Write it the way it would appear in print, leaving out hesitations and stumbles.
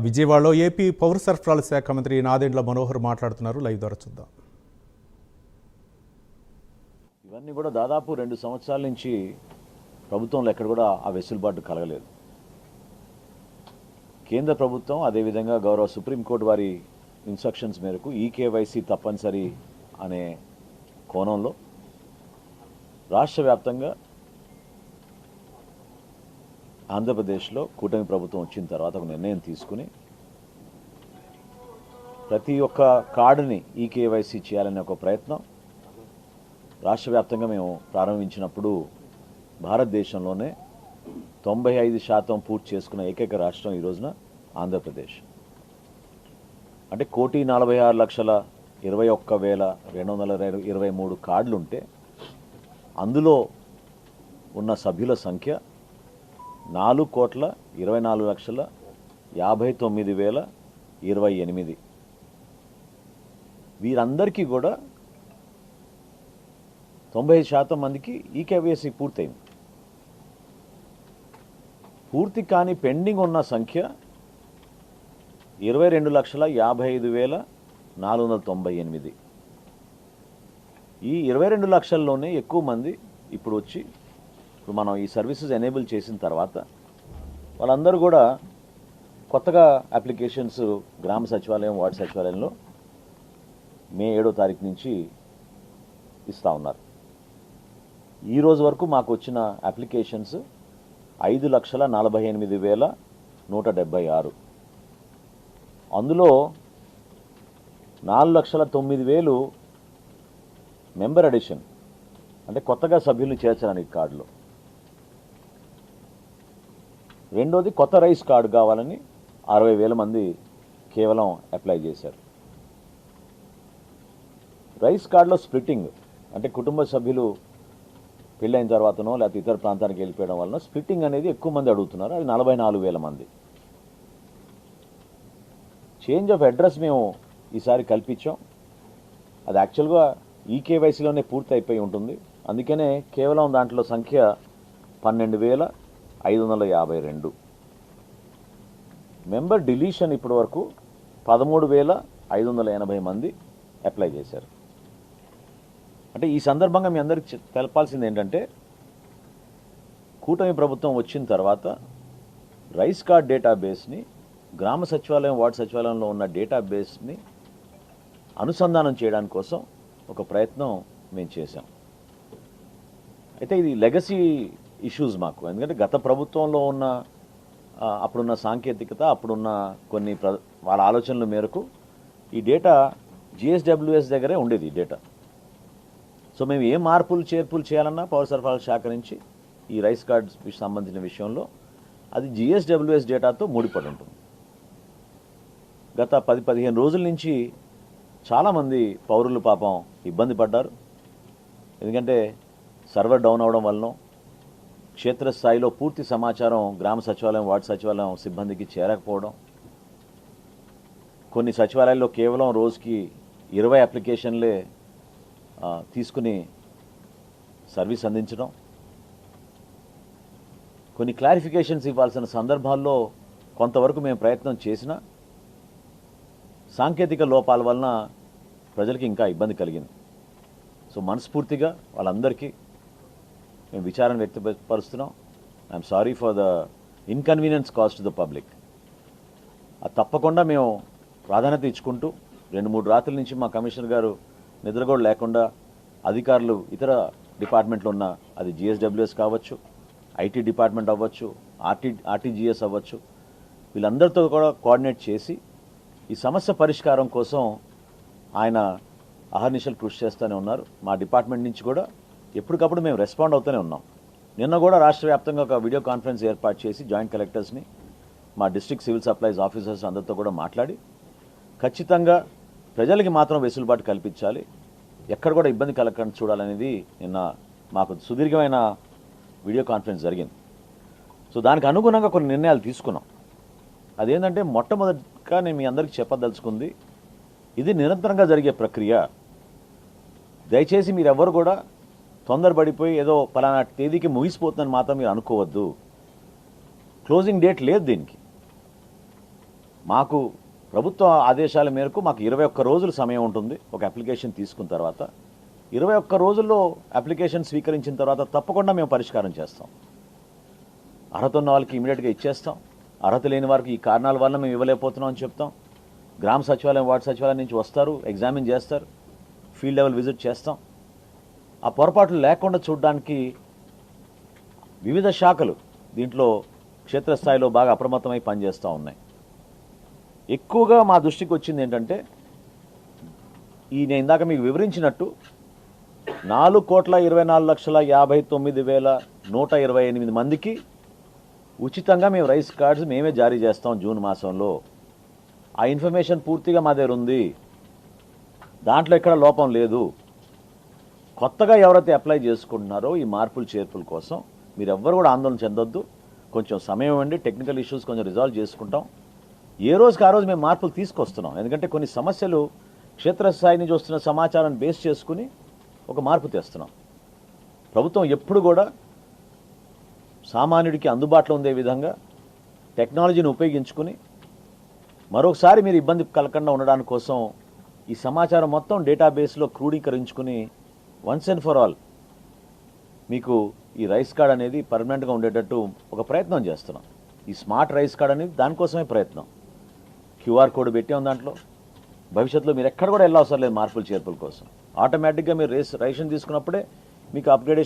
విజయవాడలో ఏపీ పౌర సరఫరాల శాఖ మంత్రి నాదెండ్ల మనోహర్ మాట్లాడుతున్నారు. లైవ్ ద్వారా చూద్దాం. ఇవన్నీ కూడా దాదాపు 2 సంవత్సరాల నుంచి ప్రభుత్వంలో ఎక్కడ కూడా ఆ వెసులుబాటు కలగలేదు. కేంద్ర ప్రభుత్వం అదేవిధంగా గౌరవ సుప్రీంకోర్టు వారి ఇన్స్ట్రక్షన్స్ మేరకు ఈకేవైసీ తప్పనిసరి అనే కోణంలో రాష్ట్ర వ్యాప్తంగా ఆంధ్రప్రదేశ్లో కూటమి ప్రభుత్వం వచ్చిన తర్వాత ఒక నిర్ణయం తీసుకుని ప్రతి ఒక్క కార్డుని ఈకేవైసీ చేయాలనే ఒక ప్రయత్నం రాష్ట్ర వ్యాప్తంగా మేము ప్రారంభించినప్పుడు భారతదేశంలోనే 95% పూర్తి చేసుకున్న ఏకైక రాష్ట్రం ఈ రోజున ఆంధ్రప్రదేశ్. అంటే 1,46,21,223 కార్డులు ఉంటే అందులో ఉన్న సభ్యుల సంఖ్య 4,24,59,028. వీరందరికీ కూడా 95% మందికి ఈకేవైసీ పూర్తయింది. పూర్తి కాని పెండింగ్ ఉన్న సంఖ్య 22,55,498. ఈ 22 లక్షల్లోనే ఎక్కువ మంది ఇప్పుడు మనం ఈ సర్వీసెస్ ఎనేబుల్ చేసిన తర్వాత వాళ్ళందరూ కూడా కొత్తగా అప్లికేషన్స్ గ్రామ సచివాలయం వార్డు సచివాలయంలో మే 7వ తారీఖు నుంచి ఇస్తూ ఉన్నారు. ఈ రోజు వరకు మాకు వచ్చిన అప్లికేషన్స్ 5,48,176. అందులో 4,09,000 మెంబర్ అడిషన్, అంటే కొత్తగా సభ్యులు చేర్చడానికి కార్డులో. రెండోది కొత్త రైస్ కార్డు కావాలని 60,000 మంది కేవలం అప్లై చేశారు. రైస్ కార్డులో స్ప్లిట్టింగ్, అంటే కుటుంబ సభ్యులు పెళ్ళైన తర్వాతనో లేకపోతే ఇతర ప్రాంతానికి వెళ్ళిపోవడం వలన స్ప్లిట్టింగ్ అనేది ఎక్కువ మంది అడుగుతున్నారు. అది 44,000 మంది. చేంజ్ ఆఫ్ అడ్రస్ మేము ఈసారి కల్పించాం. అది యాక్చువల్గా ఈకేవైసీలోనే పూర్తి అయిపోయి ఉంటుంది. అందుకనే కేవలం దాంట్లో సంఖ్య 12,552. మెంబర్ డిలీషన్ ఇప్పటి వరకు 13,580 మంది అప్లై చేశారు. అంటే ఈ సందర్భంగా మీ అందరికి తెలపాల్సింది ఏంటంటే, కూటమి ప్రభుత్వం వచ్చిన తర్వాత రైస్ కార్డ్ డేటాబేస్ని గ్రామ సచివాలయం వార్డు సచివాలయంలో ఉన్న డేటాబేస్ని అనుసంధానం చేయడానికి కోసం ఒక ప్రయత్నం మేము చేశాం. అయితే ఇది లెగసీ ఇష్యూస్ మాకు, ఎందుకంటే గత ప్రభుత్వంలో ఉన్న అప్పుడున్న సాంకేతికత, అప్పుడున్న కొన్ని వాళ్ళ ఆలోచనల మేరకు ఈ డేటా జిఎస్డబ్ల్యూఎస్ దగ్గరే ఉండేది ఈ డేటా. సో మేము ఏ మార్పులు చేర్పులు చేయాలన్నా పౌర సరఫరాల శాఖ నుంచి ఈ రైస్ కార్డ్స్ సంబంధించిన విషయంలో అది జిఎస్డబ్ల్యూఎస్ డేటాతో ముడిపడి ఉంటుంది. గత 10-15 రోజుల నుంచి చాలామంది పౌరులు పాపం ఇబ్బంది పడ్డారు. ఎందుకంటే సర్వర్ డౌన్ అవడం వలన క్షేత్రస్థాయిలో పూర్తి సమాచారం గ్రామ సచివాలయం వార్డు సచివాలయం సిబ్బందికి చేరకపోవడం, కొన్ని సచివాలయాల్లో కేవలం రోజుకి 20 అప్లికేషన్లే తీసుకుని సర్వీస్ అందించడం, కొన్ని క్లారిఫికేషన్స్ ఇవ్వాల్సిన సందర్భాల్లో కొంతవరకు మేము ప్రయత్నం చేసినా సాంకేతిక లోపాల వలన ప్రజలకి ఇంకా ఇబ్బంది కలిగింది. సో మనస్ఫూర్తిగా వాళ్ళందరికీ మేము విచారణ వ్యక్తపరుస్తున్నాం. I'm sorry for the inconvenience caused to the public. అది తప్పకుండా మేము ప్రాధాన్యత ఇచ్చుకుంటూ 2-3 రాత్రుల నుంచి మా కమిషనర్ గారు నిద్ర కూడా లేకుండా అధికారులు ఇతర డిపార్ట్మెంట్లో ఉన్న, అది జిఎస్డబ్ల్యూఎస్ కావచ్చు, ఐటీ డిపార్ట్మెంట్ అవ్వచ్చు, ఆర్టీజీఎస్ అవ్వచ్చు, వీళ్ళందరితో కూడా కోఆర్డినేట్ చేసి ఈ సమస్య పరిష్కారం కోసం ఆయన అహర్నిశలు కృషి చేస్తూనే ఉన్నారు. మా డిపార్ట్మెంట్ నుంచి కూడా ఎప్పటికప్పుడు మేము రెస్పాండ్ అవుతూనే ఉన్నాం. నిన్న కూడా రాష్ట్ర వ్యాప్తంగా ఒక వీడియో కాన్ఫరెన్స్ ఏర్పాటు చేసి జాయింట్ కలెక్టర్స్ని, మా డిస్ట్రిక్ట్ సివిల్ సప్లైస్ ఆఫీసర్స్ అందరితో కూడా మాట్లాడి ఖచ్చితంగా ప్రజలకి మాత్రం వెసులుబాటు కల్పించాలి, ఎక్కడ కూడా ఇబ్బంది కలగకుండా చూడాలనేది నిన్న మాకు సుదీర్ఘమైన వీడియో కాన్ఫరెన్స్ జరిగింది. సో దానికి అనుగుణంగా కొన్ని నిర్ణయాలు తీసుకున్నాం. అదేంటంటే, మొట్టమొదటిగా నేను మీ అందరికీ చెప్పదలుచుకుంది, ఇది నిరంతరంగా జరిగే ప్రక్రియ. దయచేసి మీరెవ్వరు కూడా తొందరపడిపోయి ఏదో పలానా తేదీకి ముగిసిపోతుందని మాత్రం మీరు అనుకోవద్దు. క్లోజింగ్ డేట్ లేదు దీనికి. మాకు ప్రభుత్వ ఆదేశాల మేరకు మాకు 21 రోజులు సమయం ఉంటుంది ఒక అప్లికేషన్ తీసుకున్న తర్వాత. 21 రోజుల్లో అప్లికేషన్ స్వీకరించిన తర్వాత తప్పకుండా మేము పరిష్కారం చేస్తాం. అర్హత ఉన్న వాళ్ళకి ఇమీడియట్గా ఇచ్చేస్తాం. అర్హత లేని వారికి ఈ కారణాల వల్ల మేము ఇవ్వలేకపోతున్నాం అని చెప్తాం. గ్రామ సచివాలయం, వార్డు సచివాలయం నుంచి వస్తారు, ఎగ్జామిన్ చేస్తారు, ఫీల్డ్ లెవెల్ విజిట్ చేస్తాం. ఆ పొరపాట్లు లేకుండా చూడడానికి వివిధ శాఖలు దీంట్లో క్షేత్రస్థాయిలో బాగా అప్రమత్తమై పనిచేస్తూ ఉన్నాయి. ఎక్కువగా మా దృష్టికి వచ్చింది ఏంటంటే, నేను ఇందాక మీకు వివరించినట్టు 4,24,59,128 మందికి ఉచితంగా మేము రైస్ కార్డ్స్ మేమే జారీ చేస్తాం జూన్ మాసంలో. ఆ ఇన్ఫర్మేషన్ పూర్తిగా మా దగ్గర ఉంది, దాంట్లో ఎక్కడ లోపం లేదు. కొత్తగా ఎవరైతే అప్లై చేసుకుంటున్నారో ఈ మార్పులు చేర్పుల కోసం మీరు ఎవ్వరు కూడా ఆందోళన చెందొద్దు. కొంచెం సమయం ఇవ్వండి, టెక్నికల్ ఇష్యూస్ కొంచెం రిజాల్వ్ చేసుకుంటాం. ఏ రోజుకి ఆ రోజు మేము మార్పులు తీసుకొస్తున్నాం. ఎందుకంటే కొన్ని సమస్యలు క్షేత్రస్థాయి నుంచి వస్తున్న సమాచారాన్ని బేస్ చేసుకుని ఒక మార్పు తెస్తున్నాం. ప్రభుత్వం ఎప్పుడు కూడా సామాన్యుడికి అందుబాటులో ఉండే విధంగా టెక్నాలజీని ఉపయోగించుకుని మరొకసారి మీరు ఇబ్బంది కలగకుండా ఉండడానికి కోసం ఈ సమాచారం మొత్తం డేటాబేస్లో క్రోడీకరించుకుని వన్స్ అండ్ ఫర్ ఆల్ మీకు ఈ రైస్ కార్డ్ అనేది పర్మనెంట్గా ఉండేటట్టు ఒక ప్రయత్నం చేస్తున్నాం. ఈ స్మార్ట్ రైస్ కార్డ్ అనేది దానికోసమే ప్రయత్నం. క్యూఆర్ కోడ్ పెట్టాం దాంట్లో. భవిష్యత్తులో మీరు ఎక్కడ కూడా వెళ్ళవసరం లేదు మార్పులు చేర్పుల కోసం. ఆటోమేటిక్గా మీరు రేషన్ తీసుకున్నప్పుడే మీకు అప్గ్రేడేషన్